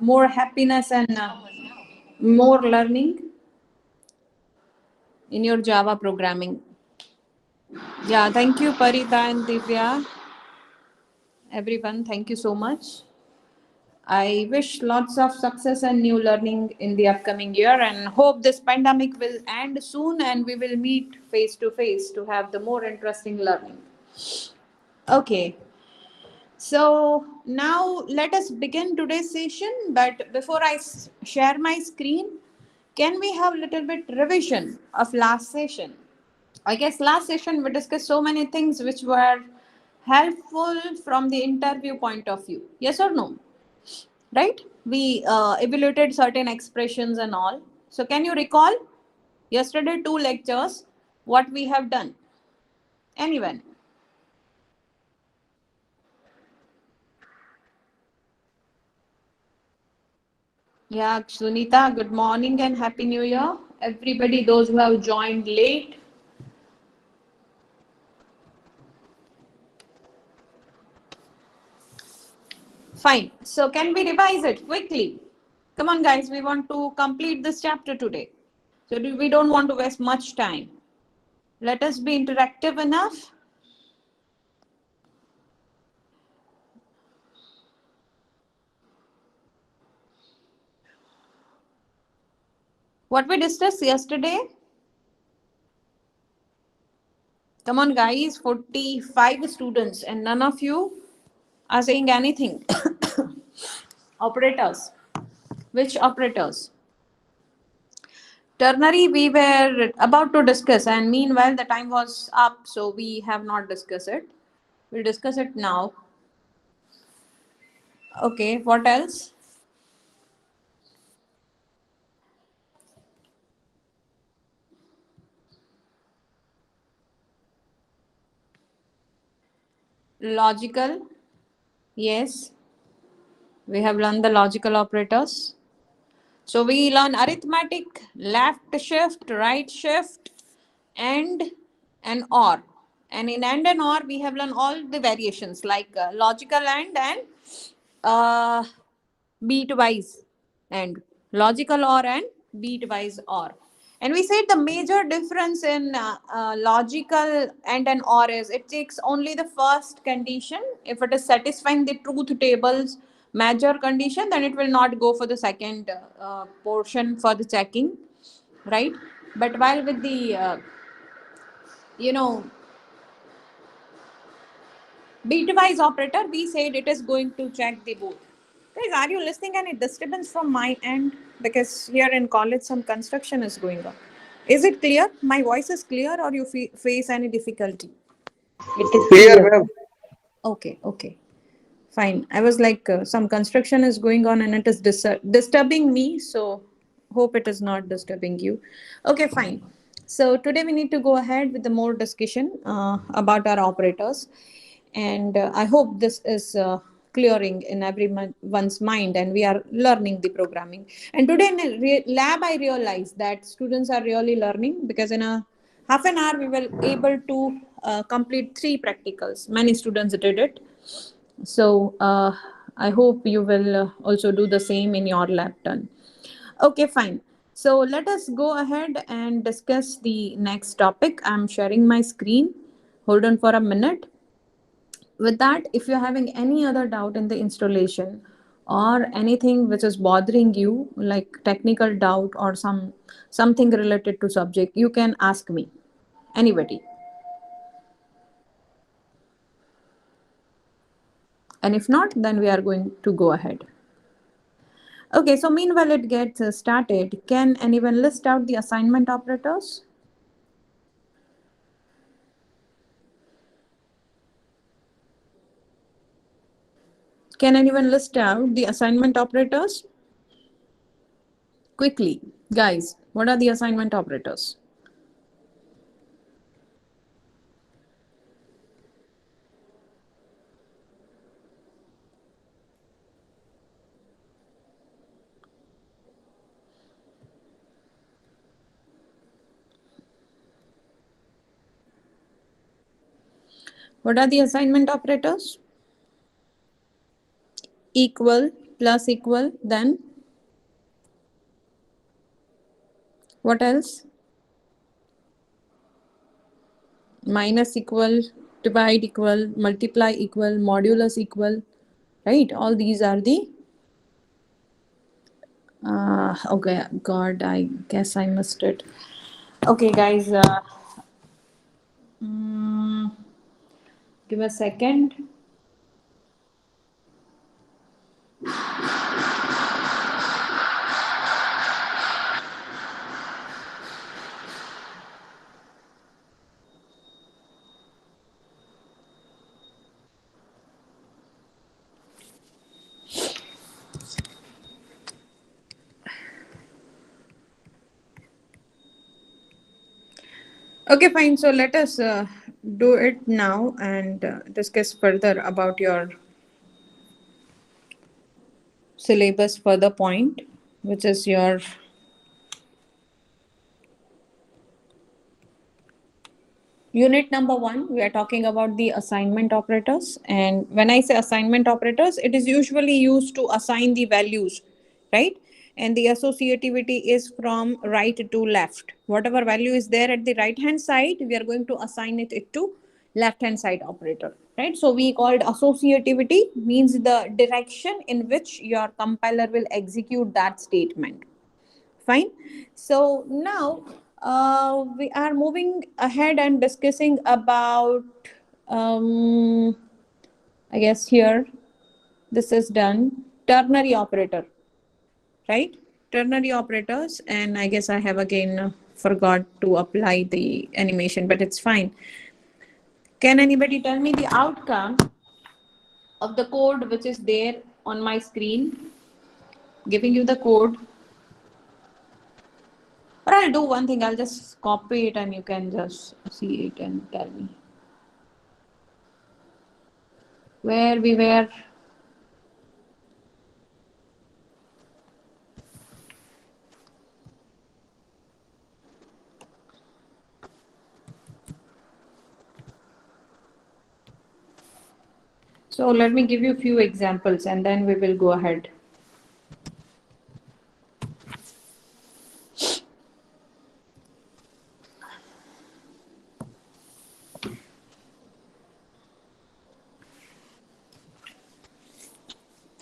more happiness and more learning in your Java programming. Yeah, thank you, Parita and Divya. Everyone, thank you so much. I wish lots of success and new learning in the upcoming year and hope this pandemic will end soon and we will meet face to face to have the more interesting learning. Okay, so now let us begin today's session. But before I share my screen, can we have a little bit revision of last session? I guess last session we discussed so many things which were helpful from the interview point of view. Yes or no? Right? We evaluated certain expressions and all. So can you recall yesterday two lectures what we have done? Anyone? Yeah, Sunita, good morning and happy new year. Everybody, those who have joined late. Fine. So can we revise it quickly? Come on, guys. We want to complete this chapter today. So we don't want to waste much time. Let us be interactive enough. What we discussed yesterday. Come on, guys. 45 students and none of you are saying anything. Operators. Which operators? Ternary we were about to discuss, and meanwhile the time was up, so we have not discussed it. We'll discuss it now. Okay, what else? Logical. Yes, we have learned the logical operators. So we learn arithmetic, left shift, right shift, and or. And in and or, we have learned all the variations like logical and uh, beatwise and logical or and beatwise or. And we said the major difference in logical and an or is it takes only the first condition. If it is satisfying the truth table's major condition, then it will not go for the second portion for the checking, right? But while with the you know bitwise operator, we said it is going to check the both. Guys, are you listening any disturbance from my end? Because here in college, some construction is going on. Is it clear? My voice is clear, or you face any difficulty? It is Clear, clear. ma'am. Okay, okay, fine. I was like, some construction is going on and it is disturbing me, so hope it is not disturbing you. Okay, fine. So today we need to go ahead with the more discussion about our operators, and I hope this is clearing in everyone's mind, and we are learning the programming. And today in a lab, I realized that students are really learning because in a half an hour we were able to complete three practicals. Many students did it, so I hope you will also do the same in your lab turn. Okay, fine. So let us go ahead and discuss the next topic. I'm sharing my screen. Hold on for a minute. With that, if you're having any other doubt in the installation or anything which is bothering you, like technical doubt or something related to subject, you can ask me. Anybody. And if not, then we are going to go ahead. Okay, so meanwhile it gets started, can anyone list out the assignment operators? Can anyone list out the assignment operators? Quickly, guys, what are the assignment operators? What are the assignment operators? Equal, plus equal, then what else? Minus equal, divide equal, multiply equal, modulus equal, right? All these are the okay, God, I guess I missed it. Okay, guys, mm, give a second. Okay, fine. So let us do it now and discuss further about your syllabus further point, which is your unit number 1. We are talking about the assignment operators. And when I say assignment operators, it is usually used to assign the values, right? And the associativity is from right to left. Whatever value is there at the right hand side, we are going to assign it to left hand side operator, right? So we called associativity means the direction in which your compiler will execute that statement. Fine. So now we are moving ahead and discussing about, um, I guess here, this is done, ternary operator, right? Ternary operators. And I guess I have again forgot to apply the animation, but it's fine. Can anybody tell me the outcome of the code which is there on my screen? Giving you the code. Or I'll do one thing, I'll just copy it and you can just see it and tell me where we were. So let me give you a few examples and then we will go ahead.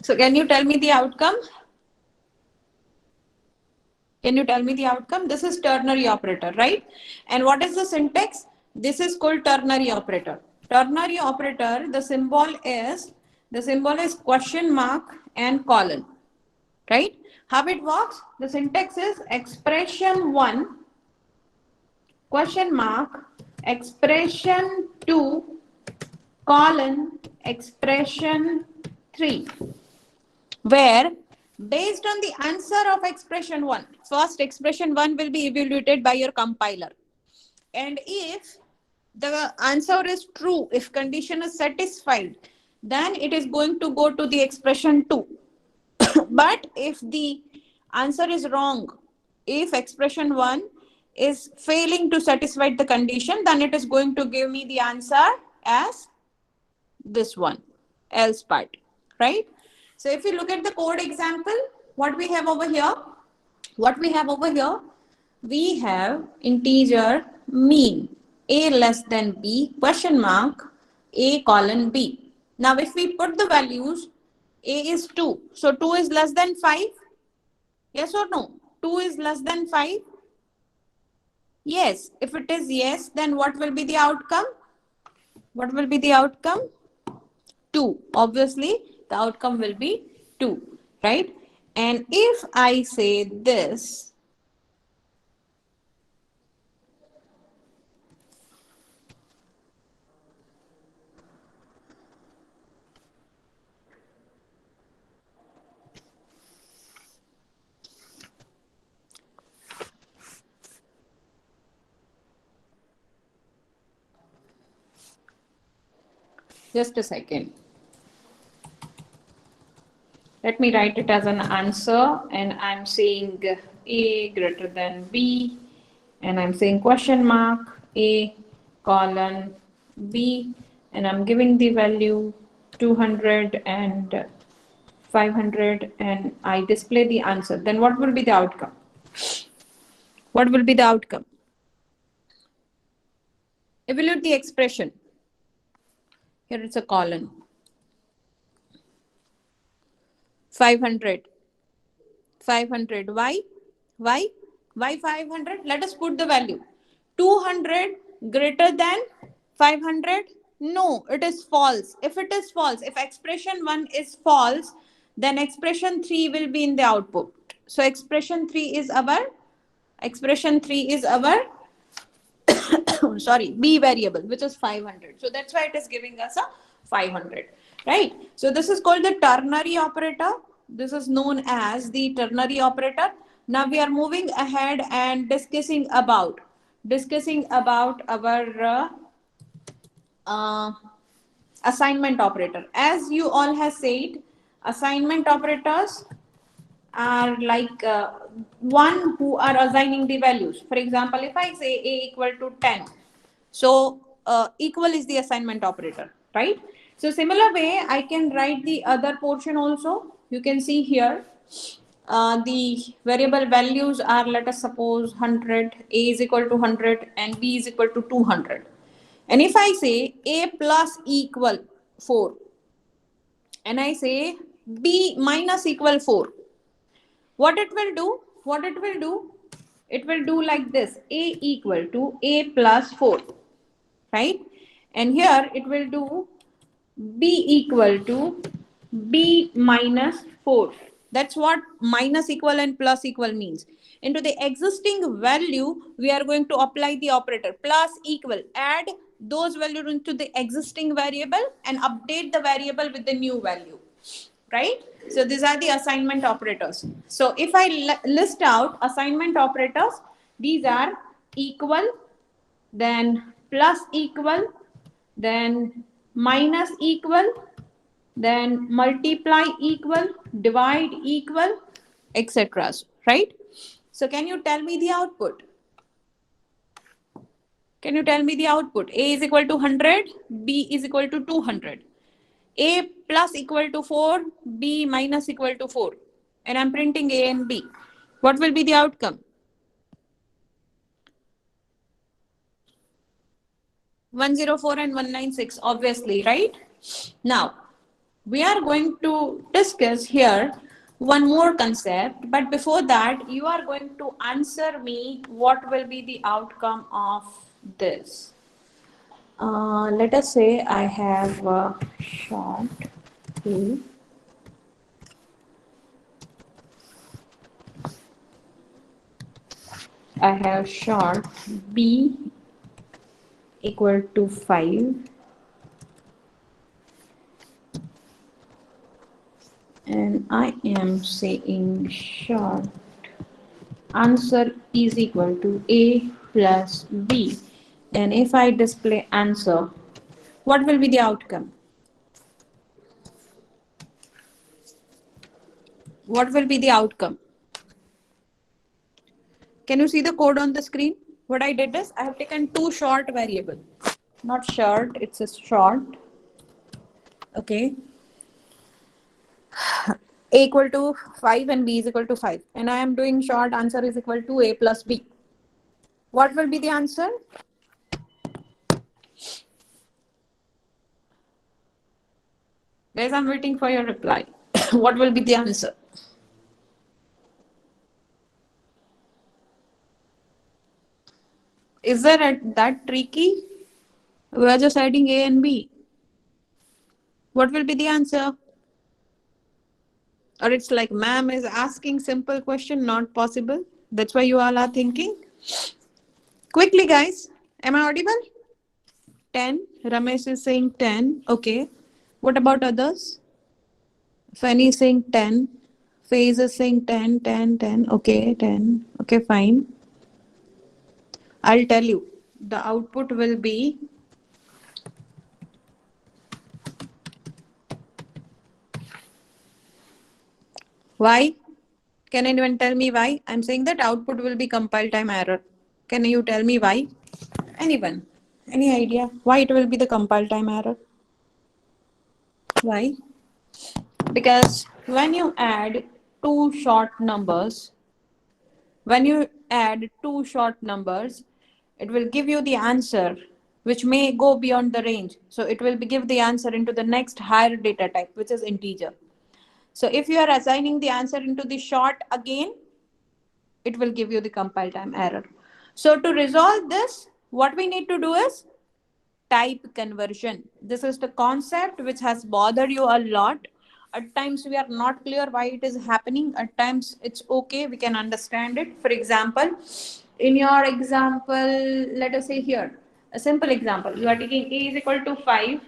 So can you tell me the outcome? Can you tell me the outcome? This is ternary operator, right? And what is the syntax? This is called ternary operator. Ternary operator, the symbol is question mark and colon, right? How it works? The syntax is expression 1 question mark expression 2 colon expression 3, where based on the answer of expression 1, first expression 1 will be evaluated by your compiler, and if the answer is true, if condition is satisfied, then it is going to go to the expression 2. But if the answer is wrong, if expression 1 is failing to satisfy the condition, then it is going to give me the answer as this one, else part, right? So if you look at the code example, what we have over here, we have integer mean a less than b question mark a colon b. Now if we put the values, a is 2, so 2 is less than 5, yes or no? 2 is less than 5. Yes, if it is yes, then what will be the outcome? What will be the outcome? 2. Obviously, the outcome will be 2, right? And if I say this, just a second. Let me write it as an answer, and I'm saying A greater than B, and I'm saying question mark A colon B, and I'm giving the value 256. 500 and I display the answer, then what will be the outcome? What will be the outcome? Evaluate the expression. Here it's a colon. 500. 500. Why? Why? Why 500? Let us put the value. 200 greater than 500? No, it is false. If it is false, if expression 1 is false, then expression 3 will be in the output. So expression 3 is our sorry, b variable, which is 500. So that's why it is giving us a 500, right? So this is called the ternary operator. This is known as the ternary operator. Now we are moving ahead and discussing about our uh, assignment operator. As you all have said, assignment operators are like one who are assigning the values. For example, if I say a equal to 10, so equal is the assignment operator, right? So similar way, I can write the other portion also. You can see here the variable values are, let us suppose 100, a is equal to 100 and b is equal to 200. And if I say a plus equal 4 and I say b minus equal 4, what it will do? It will do like this: a equal to a plus 4, right? And here it will do b equal to b minus 4. That's what minus equal and plus equal means. Into the existing value, we are going to apply the operator plus equal, add those values into the existing variable and update the variable with the new value, right? So these are the assignment operators. So if I list out assignment operators, these are equal, then plus equal, then minus equal, then multiply equal, divide equal, etc. Right? So can you tell me the output? Can you tell me the output? A is equal to 100, B is equal to 200. A plus equal to 4, B minus equal to 4. And I'm printing A and B. What will be the outcome? 104 and 196, obviously, right? Now, we are going to discuss here one more concept, but before that, you are going to answer me what will be the outcome of this. Let us say I have short B. I have short B equal to 5 and I am saying short answer is equal to A plus B. And if I display answer, what will be the outcome? What will be the outcome? Can you see the code on the screen? What I did is I have taken two short variable. Not short, it's a short. Okay. A equal to 5 and B is equal to 5. And I am doing short answer is equal to A plus B. What will be the answer? Guys, I'm waiting for your reply. What will be the answer? Is that tricky? We are just adding A and B. What will be the answer? Or it's like, ma'am is asking simple question, not possible. That's why you all are thinking. Quickly, guys. Am I audible? 10. Ramesh is saying 10. Okay. What about others? Fanny is saying 10. Faze is saying 10, 10, 10. Okay, 10. Okay, fine. I'll tell you. The output will be why? Can anyone tell me why? I'm saying that output will be compile time error. Can you tell me why? Anyone? Any idea why it will be the compile time error? Why? Because when you add two short numbers, when you add two short numbers, it will give you the answer which may go beyond the range. So it will give the answer into the next higher data type, which is integer. So if you are assigning the answer into the short again, it will give you the compile time error. So to resolve this, what we need to do is type conversion. This is the concept which has bothered you a lot. At times we are not clear why it is happening. At times it's okay, we can understand it. For example, in your example, let us say here, a simple example, you are taking a is equal to 5,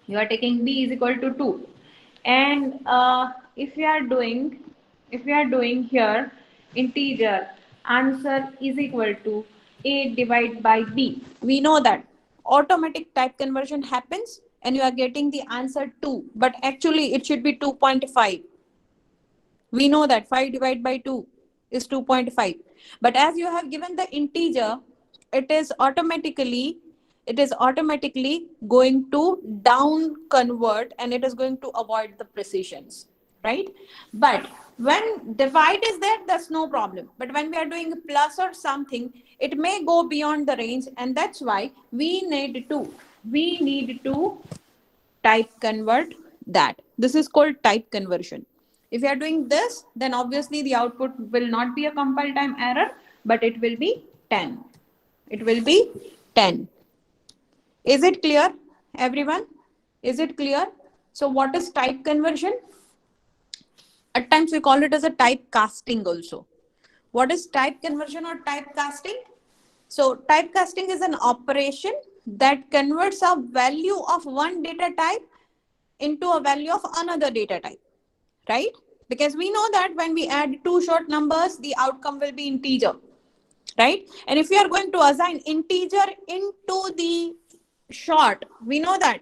you are taking b is equal to 2, and if we are doing here integer answer is equal to a divided by b, we know that automatic type conversion happens and you are getting the answer 2, but actually it should be 2.5. We know that 5 divided by 2 is 2.5, but as you have given the integer, it is automatically going to down convert and it is going to avoid the precisions, right? But when divide is there, that's no problem, but when we are doing plus or something, it may go beyond the range, and that's why we need to type convert that. This is called type conversion. If you are doing this, then obviously the output will not be a compile time error, but it will be 10. It will be 10. Is it clear, everyone? Is it clear? So what is type conversion? At times we call it as a type casting also. What is type conversion or type casting? So typecasting is an operation that converts a value of one data type into a value of another data type, right? Because we know that when we add two short numbers, the outcome will be integer, right? And if we are going to assign integer into the short, we know that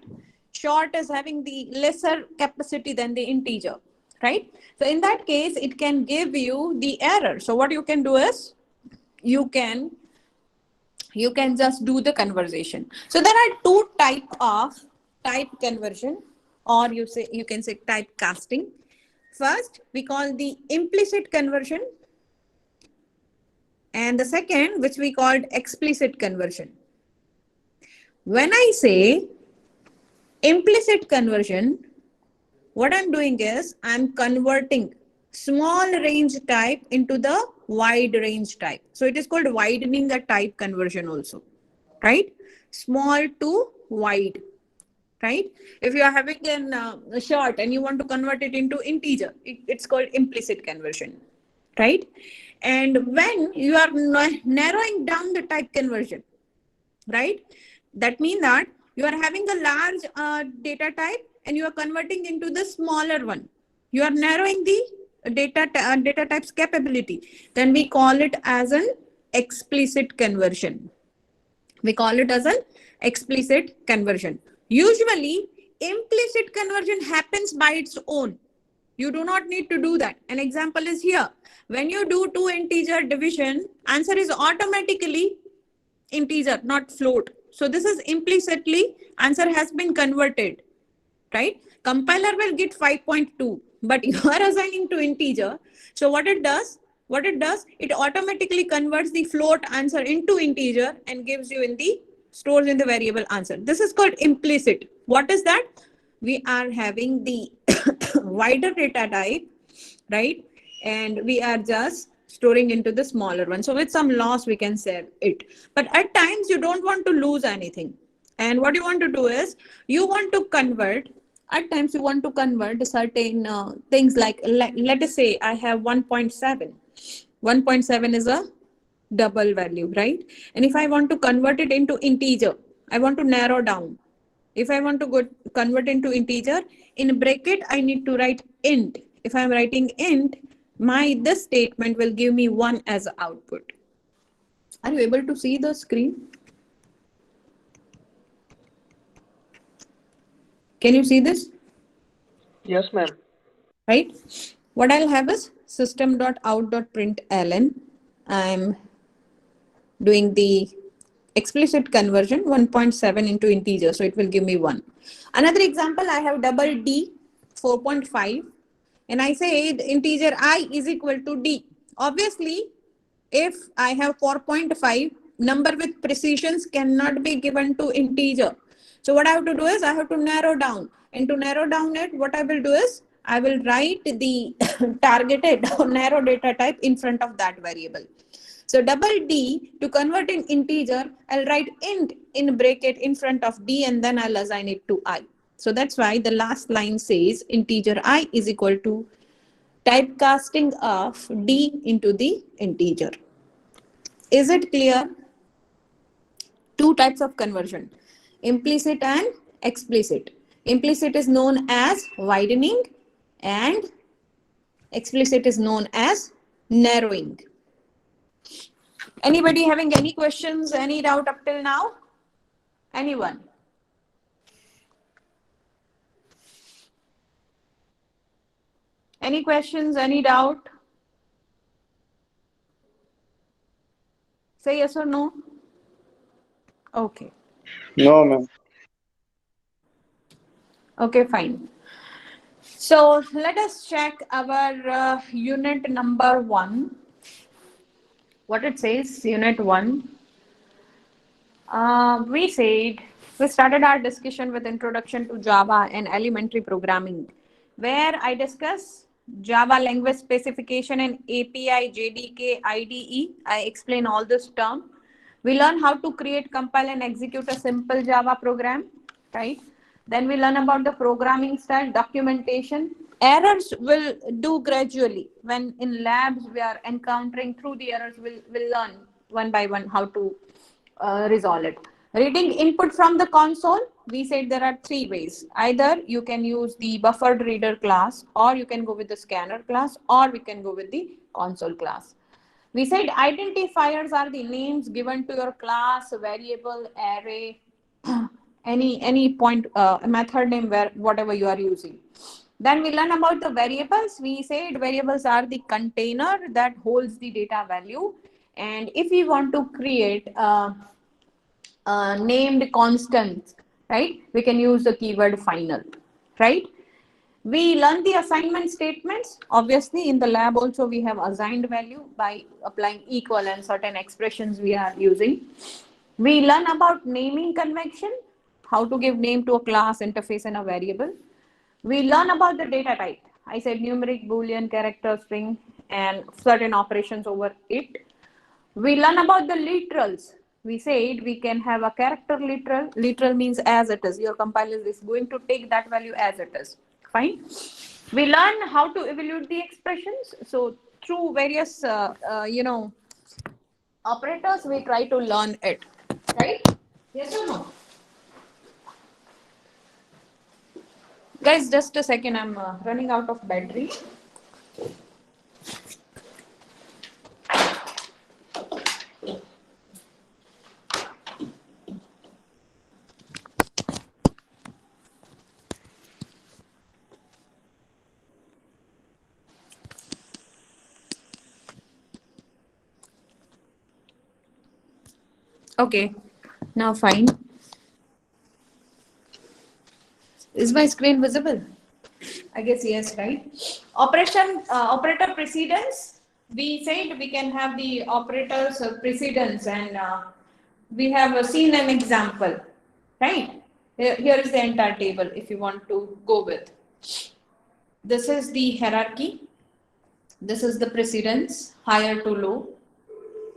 short is having the lesser capacity than the integer, right? So in that case, it can give you the error. So what you can do is you can just do the conversion. So there are two type of type conversion, or you can say type casting. First we call the implicit conversion, and the second which we called explicit conversion. When I say implicit conversion, what I'm doing is I'm converting small range type into the wide range type. So it is called widening a type conversion also, right? Small to wide, right? If you are having a short and you want to convert it into integer, it's called implicit conversion, right? And when you are narrowing down the type conversion, right? That means that you are having a large data type and you are converting into the smaller one. You are narrowing the data type's capability. Then we call it as an explicit conversion. We call it as an explicit conversion. Usually, implicit conversion happens by its own. You do not need to do that. An example is here. When you do two integer division, answer is automatically integer, not float. So this is implicitly answer has been converted, right? Compiler will get 5.2, but you are assigning to integer. So what it does, it automatically converts the float answer into integer and gives you stores in the variable answer. This is called implicit. What is that? We are having the wider data type, right? And we are just storing into the smaller one. So with some loss, we can save it. But at times you don't want to lose anything. And what you want to do is you want to convert. At times you want to convert certain things like let us say I have 1.7. 1.7 is a double value, right? And if I want to convert it into integer, I want to narrow down. If I want to convert into integer, in bracket, I need to write int. If I'm writing int, this statement will give me 1 as output. Are you able to see the screen? Can you see this? Yes, ma'am. Right. What I'll have is system.out.println. I'm doing the explicit conversion 1.7 into integer. So it will give me 1. Another example, I have double D. 4.5 and I say the integer I is equal to D. Obviously, if I have 4.5, number with precisions cannot be given to integer. So what I have to do is I have to narrow down. And to narrow down it, what I will do is I will write the targeted or narrow data type in front of that variable. So double D to convert in integer, I'll write int in bracket in front of D and then I'll assign it to I. So that's why the last line says integer I is equal to typecasting of D into the integer. Is it clear? Two types of conversion, implicit and explicit. Implicit is known as widening and explicit is known as narrowing. Anybody having any questions, any doubt up till now? Anyone? Any questions, any doubt? Say yes or no. Okay. No, ma'am. Okay, fine. So let us check our unit number 1. What it says, unit 1. We started our discussion with introduction to Java and elementary programming, where I discuss Java language specification and API, JDK, IDE. I explain all this term. We learn how to create, compile, and execute a simple Java program, right? Then we learn about the programming style, documentation. Errors will do gradually. When in labs we are encountering through the errors, we'll learn one by one how to resolve it. Reading input from the console, we said there are 3 ways. Either you can use the buffered reader class, or you can go with the scanner class, or we can go with the console class. We said identifiers are the names given to your class, variable, array, any point, method name, where whatever you are using. Then we learn about the variables. We said variables are the container that holds the data value. And if we want to create named constants, right, we can use the keyword final, right? We learn the assignment statements. Obviously, in the lab also we have assigned value by applying equal and certain expressions we are using. We learn about naming convention, how to give name to a class, interface, and a variable. We learn about the data type. I said numeric, boolean, character, string, and certain operations over it. We learn about the literals. We said we can have a character literal. Literal means as it is. Your compiler is going to take that value as it is. Fine. We learn how to evaluate the expressions. So through various, operators, we try to learn it. Right? Yes or no? Guys, just a second. I'm running out of battery. Okay, now fine. Is my screen visible? I guess yes, right? Operator precedence. We said we can have the operators precedence, and we have seen an example, right? Here is the entire table if you want to go with. This is the hierarchy. This is the precedence, higher to low,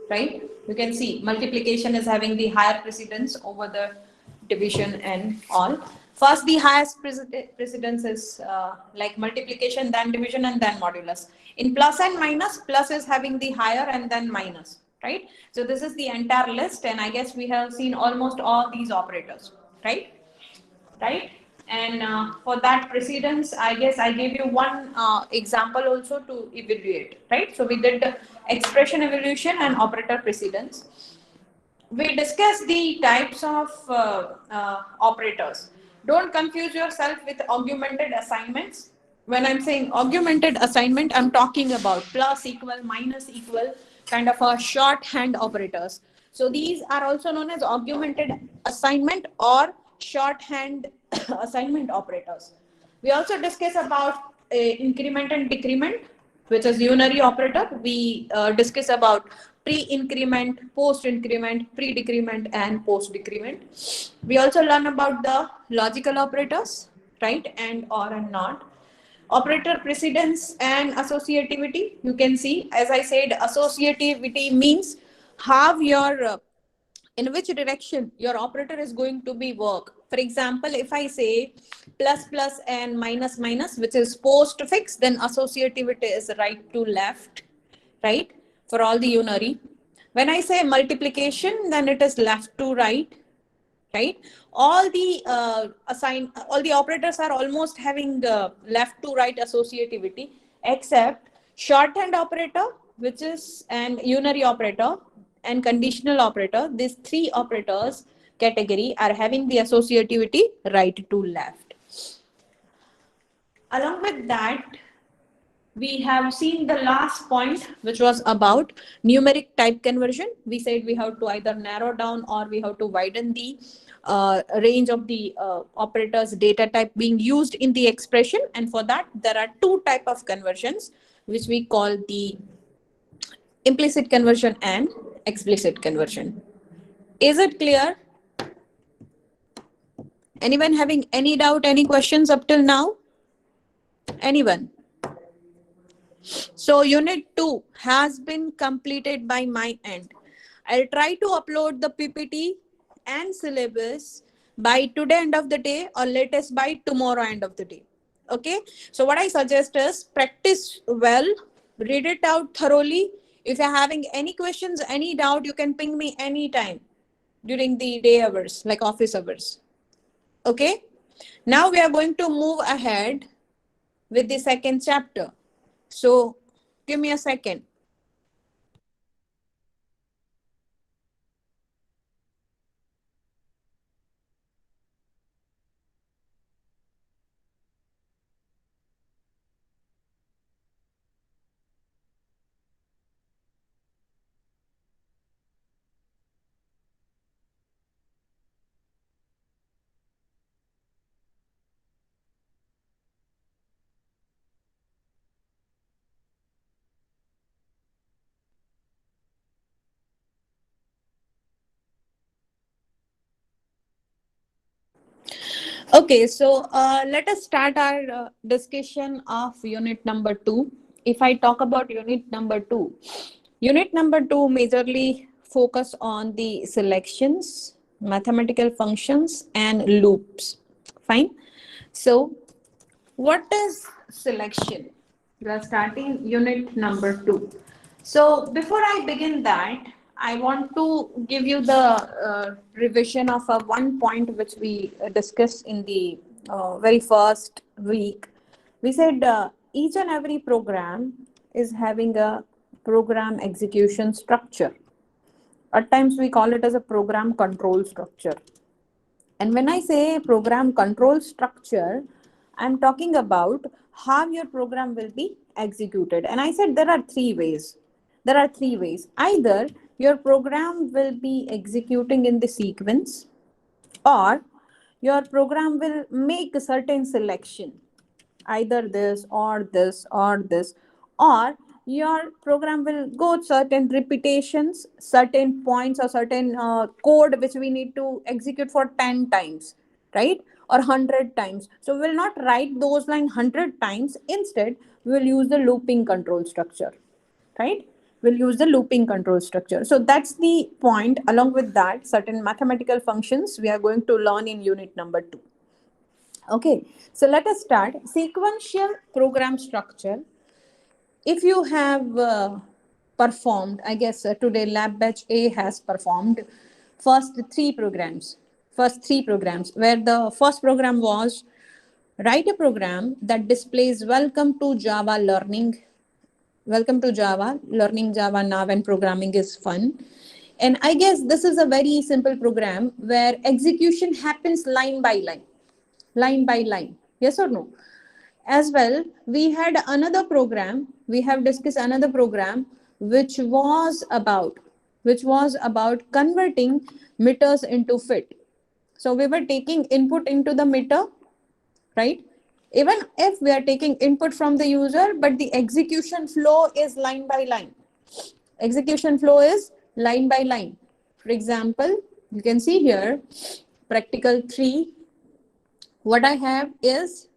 right? You can see multiplication is having the higher precedence over the division and all. First, the highest precedence is like multiplication, then division, and then modulus. In plus and minus, plus is having the higher and then minus, right? So this is the entire list, and I guess we have seen almost all these operators, right? Right? And for that precedence, I guess I gave you one example also to evaluate, right? So we did expression evaluation and operator precedence. We discussed the types of operators. Don't confuse yourself with augmented assignments. When I'm saying augmented assignment, I'm talking about plus, equal, minus, equal, kind of a shorthand operators. So these are also known as augmented assignment or shorthand assignment operators. We also discuss about increment and decrement, which is unary operator. We discuss about pre-increment, post-increment, pre-decrement, and post-decrement. We also learn about the logical operators, right, and or and not. Operator precedence and associativity. You can see, as I said, associativity means how your in which direction your operator is going to be work. For example, if I say plus plus and minus minus, which is postfix, then associativity is right to left, right, for all the unary. When I say multiplication, then it is left to right, right. All the all the operators are almost having left to right associativity, except shorthand operator, which is an unary operator, and conditional operator. These three operators category are having the associativity right to left. Along with that, we have seen the last point, which was about numeric type conversion. We said we have to either narrow down or we have to widen the range of the operators data type being used in the expression. And for that, there are two type of conversions, which we call the implicit conversion and explicit conversion. Is it clear? Anyone having any doubt, any questions up till now? Anyone? So unit 2 has been completed by my end. I'll try to upload the PPT and syllabus by today end of the day, or latest by tomorrow end of the day. Okay. So what I suggest is practice well, read it out thoroughly. If you're having any questions, any doubt, you can ping me anytime during the day hours, like office hours. Okay. Now we are going to move ahead with the second chapter. So give me a second. Okay, so let us start our discussion of unit number 2. If I talk about unit number 2 majorly focus on the selections, mathematical functions, and loops. Fine. So, what is selection? We are starting unit number 2. So before I begin that, I want to give you the revision of a one point which we discussed in the very first week. We said each and every program is having a program execution structure. At times we call it as a program control structure. And when I say program control structure, I'm talking about how your program will be executed. And I said there are three ways. There are three ways. Either your program will be executing in the sequence, or your program will make a certain selection, either this or this or this, or your program will go certain repetitions, certain points, or certain code which we need to execute for 10 times, right, or 100 times. So we will not write those line 100 times. Instead, we will use the looping control structure, right? We'll use the looping control structure. So that's the point. Along with that, certain mathematical functions we are going to learn in unit number 2. Okay, so let us start. Sequential program structure. If you have performed, I guess today lab batch A has performed first three programs, where the first program was write a program that displays welcome to Java learning. Welcome to Java, learning Java now and programming is fun. And I guess this is a very simple program where execution happens line by line. Yes or no? As well, we have discussed another program which was about converting meters into fit. So we were taking input into the meter, right? Even if we are taking input from the user, but the execution flow is line by line. Execution flow is line by line. For example, you can see here, practical 3, what I have is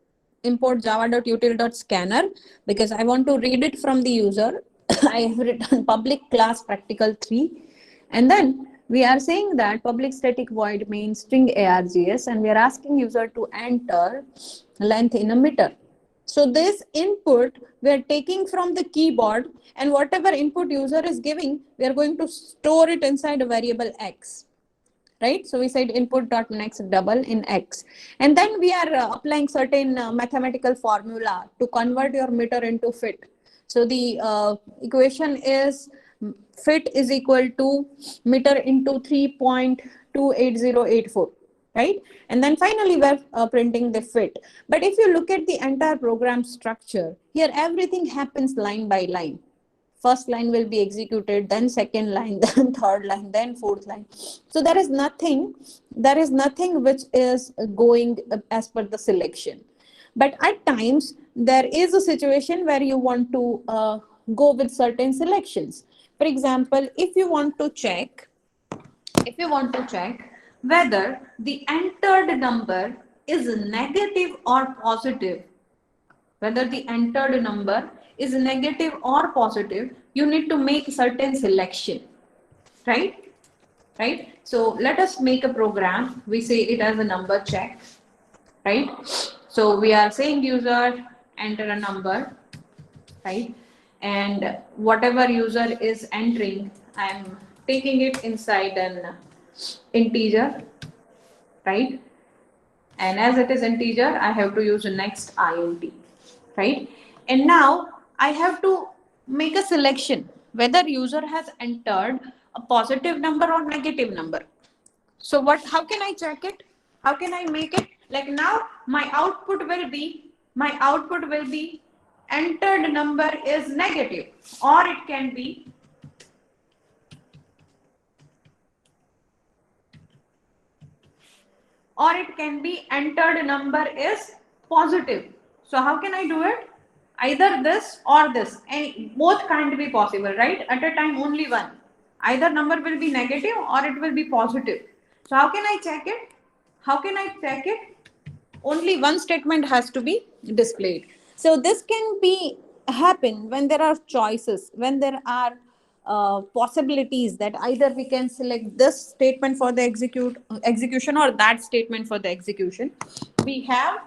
import java.util.scanner because I want to read it from the user. I have written public class practical 3, and then we are saying that public static void main string args, and we are asking user to enter length in a meter. So this input we are taking from the keyboard, and whatever input user is giving, we are going to store it inside a variable x, right? So we said input.next double in x, and then we are applying certain mathematical formula to convert your meter into fit. So the equation is fit is equal to meter into 3.28084, right? And then finally we're printing the fit. But if you look at the entire program structure here, everything happens line by line. First line will be executed, then second line, then third line, then fourth line. So there is nothing which is going as per the selection. But at times there is a situation where you want to go with certain selections. For example, if you want to check whether the entered number is negative or positive, whether the entered number is negative or positive, you need to make certain selection, right? Right? So let us make a program. We say it as a number check, right? So we are saying user enter a number, right? And whatever user is entering, I'm taking it inside an integer, right? And as it is integer, I have to use the next int, right? And now I have to make a selection whether user has entered a positive number or negative number. So how can I check it? How can I make it? Like now my output will be entered number is negative, or it can be entered number is positive. So how can I do it? Either this or this, and both can't be possible, right? At a time only one. Either number will be negative or it will be positive. So how can I check it? Only one statement has to be displayed. So this can be happen when there are choices, when there are possibilities that either we can select this statement for the execution or that statement for the execution. We have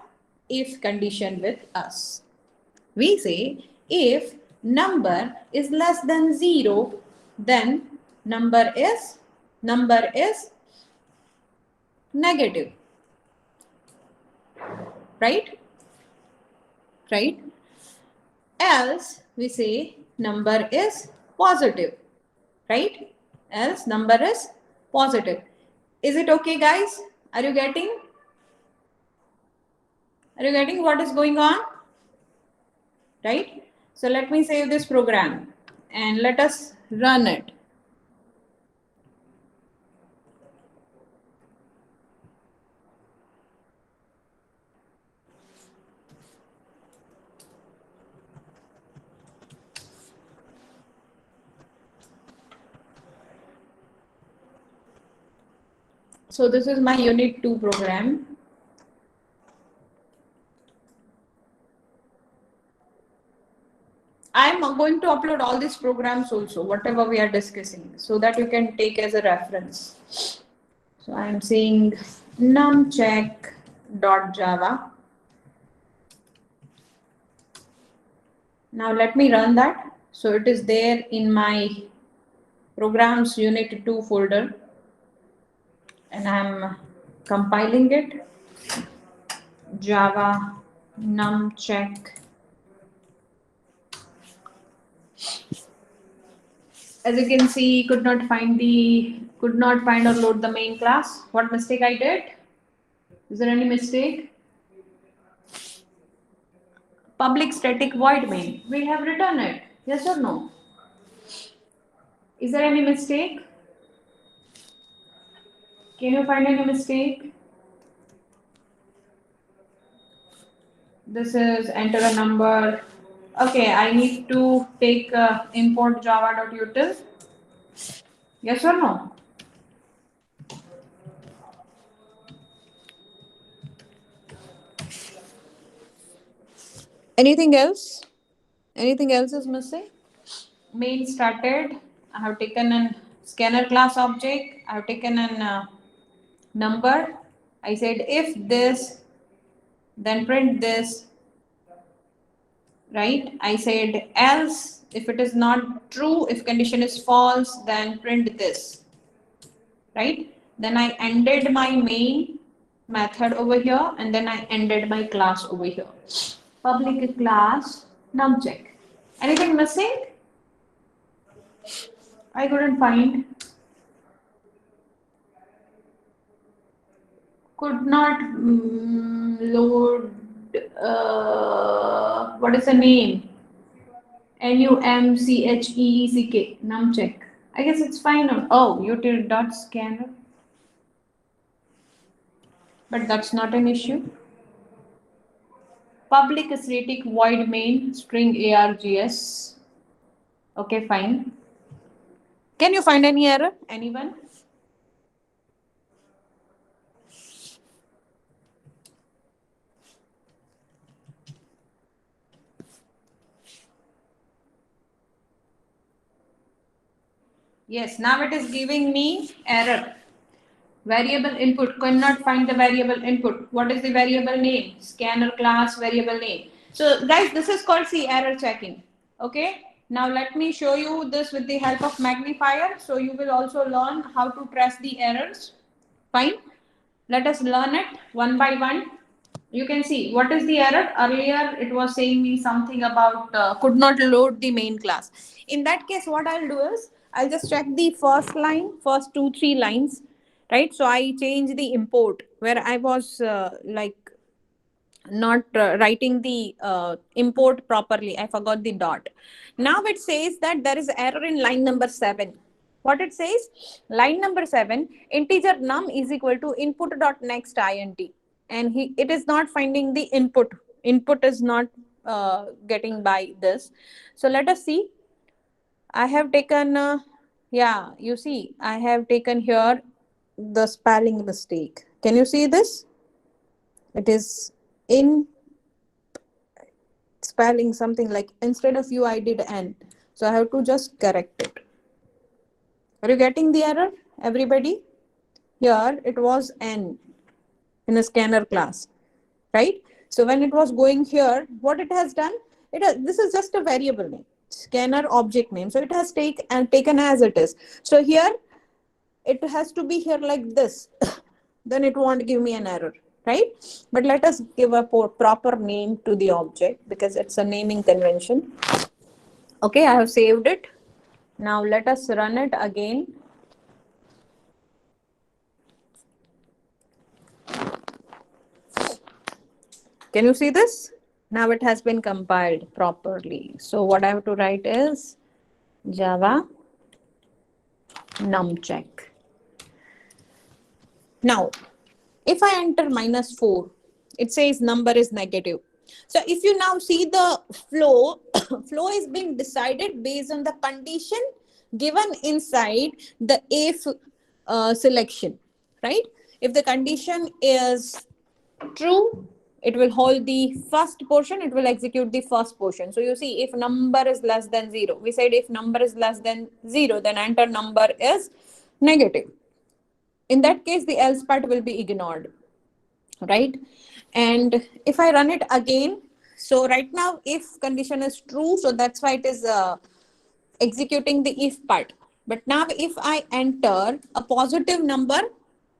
if condition with us. We say if number is less than 0, then number is negative, right? Right? Else we say number is positive, right? Else number is positive. Is it okay, guys? Are you getting what is going on? Right? So let me save this program and let us run it. So this is my unit 2 program. I'm going to upload all these programs also, whatever we are discussing, so that you can take as a reference. So I'm saying numcheck.java. Now let me run that. So it is there in my programs unit 2 folder, and I'm compiling it. Java numcheck. As you can see, could not find or load the main class. What mistake I did? Is there any mistake? Public static void main. We have written it. Yes or no? Is there any mistake? Can you find any mistake? This is enter a number. Okay, I need to take import java.util. Yes or no? Anything else? Anything else is missing? Main started. I have taken an scanner class object. I have taken an number. I said if this, then print this, right? I said else, if it is not true, if condition is false, then print this, right? Then I ended my main method over here, and then I ended my class over here. Public class numcheck. Anything missing? I couldn't find. Could not load. What is the name? Numcheck. Numcheck. I guess it's fine. Oh, util dot scanner. But that's not an issue. Public static void main string args. Okay, fine. Can you find any error? Anyone? Yes, now it is giving me error. Variable input, cannot find the variable input. What is the variable name? Scanner class variable name. So guys, this is called error checking. Okay. Now let me show you this with the help of magnifier. So you will also learn how to trace the errors. Fine. Let us learn it one by one. You can see what is the error. Earlier it was saying me something about could not load the main class. In that case, what I'll do is I'll just check the first line, first 2 3 lines, right? So I change the import where I was like not writing the import properly. I forgot the dot. Now it says that there is error in line number 7. What it says? Line number 7, integer num is equal to input dot next int, and it is not finding the input. Input is not getting by this. So let us see. I have taken yeah, you see I have taken here the spelling mistake. Can you see this? It is in spelling something like instead of u I did n. So I have to just correct it. Are you getting the error, everybody? Here it was n in a scanner class, right? So when it was going here, what it has done, this is just a variable name, scanner object name. So it has taken as it is. So here it has to be here like this. Then it won't give me an error, right? But let us give a proper name to the object because it's a naming convention. Okay, I have saved it. Now let us run it again. Can you see this? Now it has been compiled properly. So what I have to write is Java numcheck. Now, if I enter -4, it says number is negative. So if you now see the flow, flow is being decided based on the condition given inside the if selection, right? If the condition is true, it will hold the first portion, it will execute the first portion. So you see, if number is less than 0, we said if number is less than 0, then enter number is negative. In that case, the else part will be ignored, right? And if I run it again, so right now if condition is true, so that's why it is executing the if part. But now if I enter a positive number,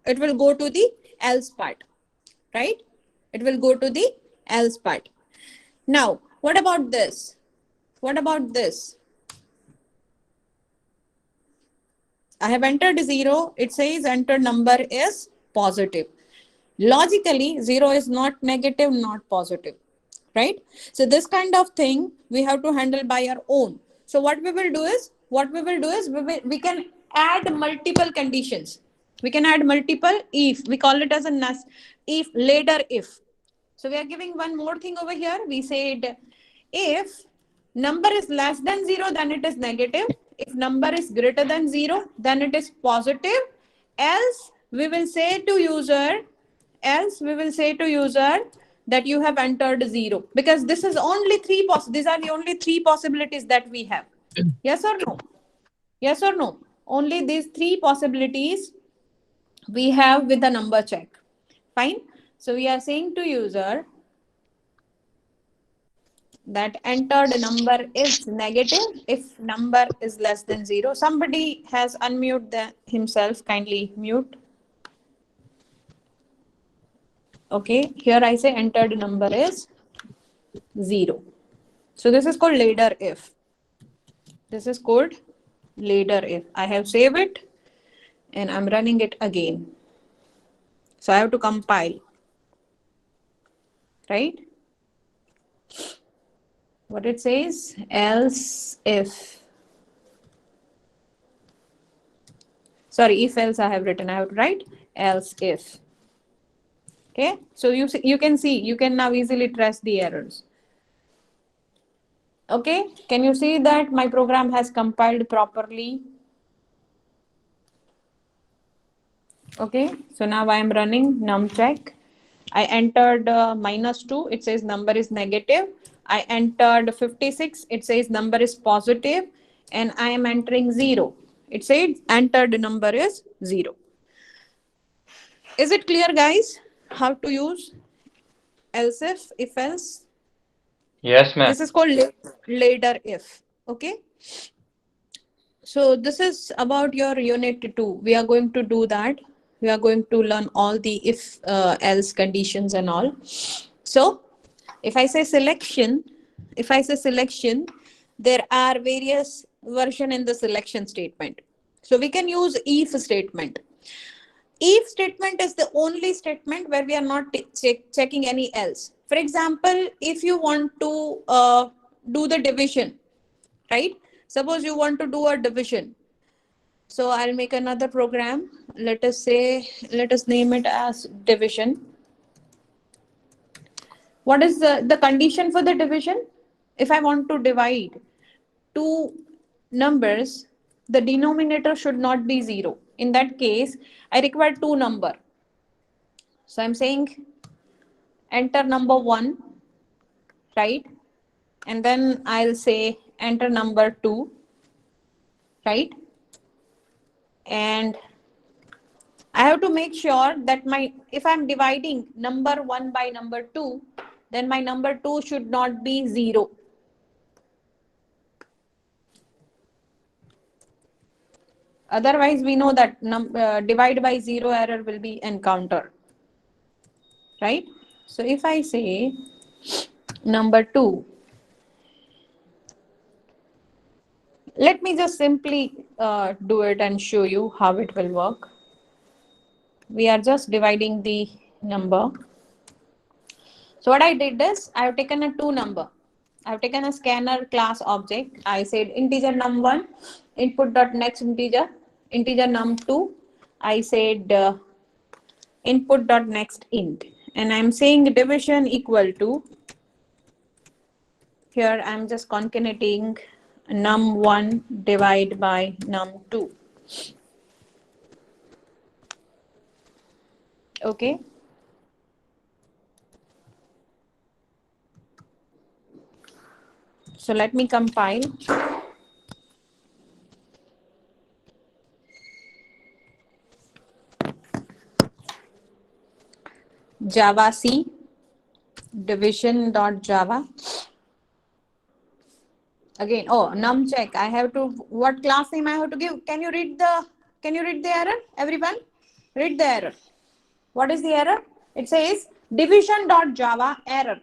it will go to the else part, right? It will go to the else part. Now, what about this? What about this? I have entered 0. It says enter number is positive. Logically, 0 is not negative, not positive, right? So this kind of thing we have to handle by our own. So what we will do is we can add multiple conditions. We can add multiple if. We call it as a if, later if. So we are giving one more thing over here. We said if number is less than 0, then it is negative. If number is greater than 0, then it is positive. Else we will say to user, else we will say to user that you have entered 0, because this is only these are the only three possibilities that we have. Yes or no? Yes or no? Only these three possibilities we have with the number check. Fine. So we are saying to user that entered number is negative if number is less than 0. Somebody has unmute himself. Kindly mute. Okay. Here I say entered number is 0. So this is called ladder if. This is called ladder if. I have saved it and I'm running it again. So I have to compile. Right? What it says, else if. Sorry, if else I have written, I have to write else if. Okay, so you can see, you can now easily trace the errors. Okay, can you see that my program has compiled properly? Okay, so now I am running num check. I entered -2, it says number is negative. I entered 56, it says number is positive, and I am entering 0. It says entered number is 0. Is it clear, guys, how to use else if else? Yes, ma'am. This is called ladder if. Okay. So this is about your unit 2. We are going to do that. We are going to learn all the if else conditions and all. So if I say selection, there are various version in the selection statement. So we can use if statement. If statement is the only statement where we are not checking any else. For example, if you want to do the division, right? Suppose you want to do a division. So I'll make another program. Let us name it as division. What is the condition for the division? If I want to divide two numbers, the denominator should not be 0. In that case, I require two number. So I'm saying enter number 1, right? And then I'll say enter number 2, right? And I have to make sure that if I'm dividing number 1 by number 2, then my number 2 should not be 0. Otherwise, we know that divide by 0 error will be encountered. Right? So if I say number 2, let me just simply do it and show you how it will work. We are just dividing the number. So what I did is I have taken a 2 number. I have taken a scanner class object. I said integer num1 input dot next integer num2. I said input dot next int, and I'm saying division equal to, here I'm just concatenating num1 divide by num2. Okay. So let me compile. Java C division.java. Again, oh, num check. I have to, what class name I have to give? Can you read the error? Everyone, read the error. What is the error? It says division.java error.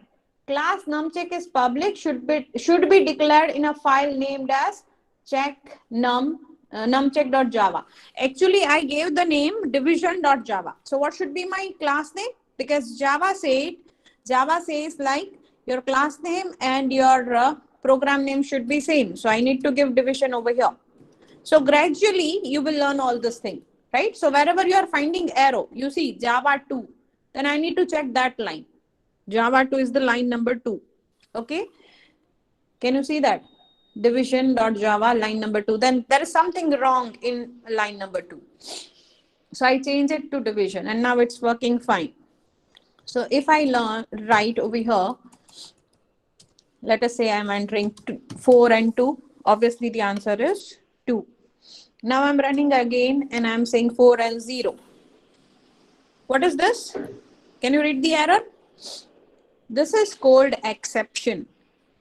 Class numcheck is public, should be declared in a file named as check numcheck.java. Actually, I gave the name division.java. So what should be my class name? Because Java says like your class name and your program name should be same. So I need to give division over here. So gradually you will learn all this thing, right? So wherever you are finding arrow, you see Java 2, then I need to check that line. Java 2 is the line number 2. Okay. Can you see that? Division.java line number 2. Then there is something wrong in line number 2. So I change it to division and now it's working fine. So if I write over here, let us say I'm entering 4 and 2. Obviously the answer is 2. Now I'm running again and I'm saying 4 and 0. What is this? Can you read the error? This is called exception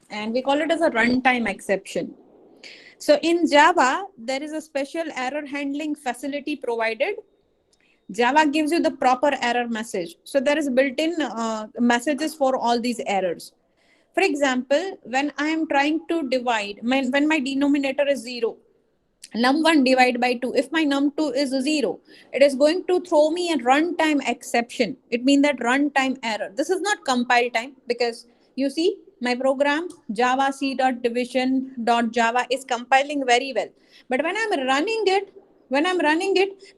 and we call it as a runtime exception. So in Java, there is a special error handling facility provided. Java gives you the proper error message. So there is built-in messages for all these errors. For example, when I am trying to divide, when my denominator is 0, num1 divide by 2, if my num2 is 0, it is going to throw me a runtime exception. It means that runtime error. This is not compile time because you see my program java c.division.java is compiling very well. But when I'm running it,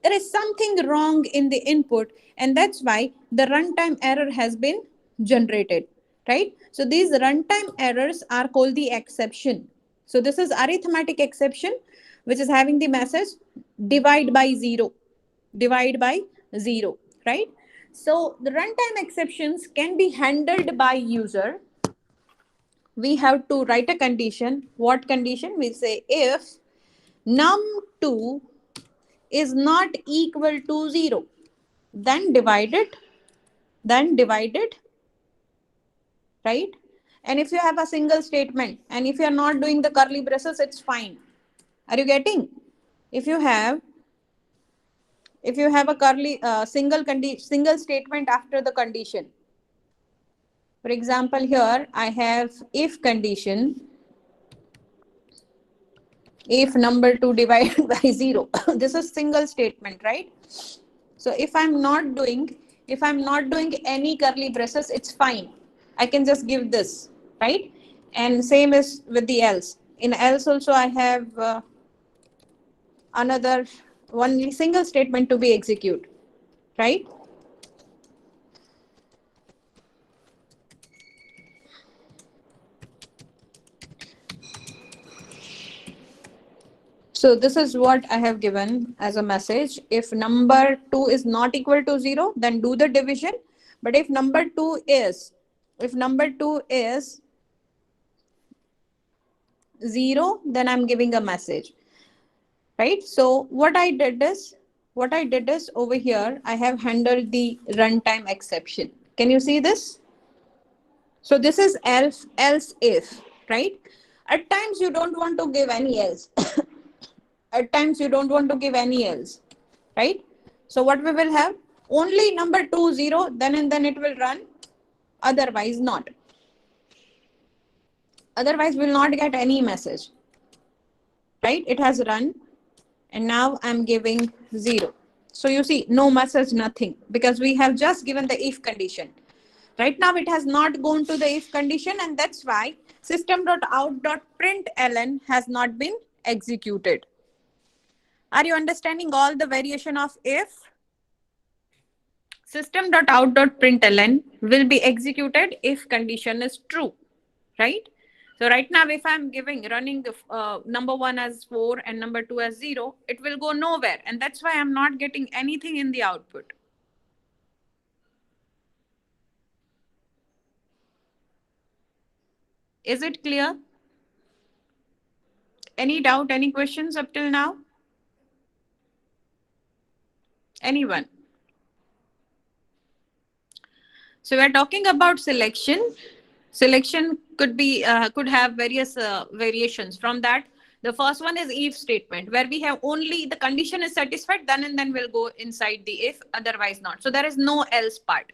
there is something wrong in the input, and that's why the runtime error has been generated, right? So these runtime errors are called the exception. So this is arithmetic exception, which is having the message divide by 0, divide by 0, right? So the runtime exceptions can be handled by user. We have to write a condition. What condition? We say if num2 is not equal to 0, then divide it, right? And if you have a single statement and if you are not doing the curly braces, it's fine. Are you getting? If you have a curly single statement after the condition, for example, here I have if condition, if number 2 divided by 0. This is single statement, right? So if I'm not doing any curly braces, it's fine. I can just give this, right? And same is with the else. In else also I have another one single statement to be executed, right? So this is what I have given as a message. If number 2 is not equal to 0, then do the division. But if number 2 is 0, then I'm giving a message, right? So what I did is over here, I have handled the runtime exception. Can you see this? So this is else if, right? At times you don't want to give any else. At times you don't want to give any else, right? So what we will have, only number 2 0, then and then it will run, otherwise not. Otherwise will not get any message, right? It has run and now I'm giving 0. So you see no message, nothing, because we have just given the if condition. Right now it has not gone to the if condition, and that's why system.out.println has not been executed. Are you understanding all the variation of if? System.out.println will be executed if condition is true, right? So right now, if I'm running the number 1 as 4 and number 2 as 0, it will go nowhere. And that's why I'm not getting anything in the output. Is it clear? Any doubt, any questions up till now? Anyone? So we're talking about selection. Selection could have various variations. From that, the first one is if statement, where we have only the condition is satisfied, then and then we'll go inside the if, otherwise not. So there is no else part.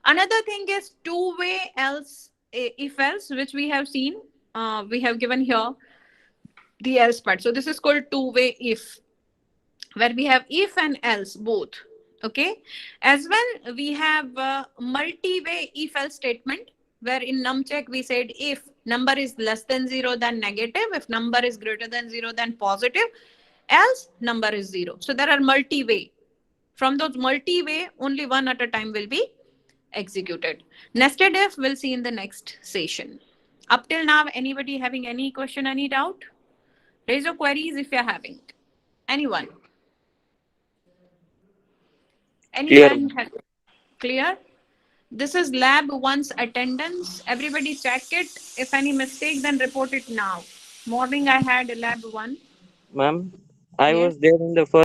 Another thing is two-way else, if else, which we have seen. We have given here the else part. So this is called two-way if, where we have if and else both. Okay. As well, we have multi-way if else statement, where in numcheck we said if number is less than 0, then negative. If number is greater than 0, then positive. Else number is 0. So there are multi-way. From those multi-way, only one at a time will be executed. Nested if, we'll see in the next session. Up till now, anybody having any question, any doubt? Raise your queries if you're having. Anyone? Clear. Anyone have clear? This is lab one's attendance. Everybody check it. If any mistake, then report it now. Morning I had lab one. Ma'am, I Yes. was there in the first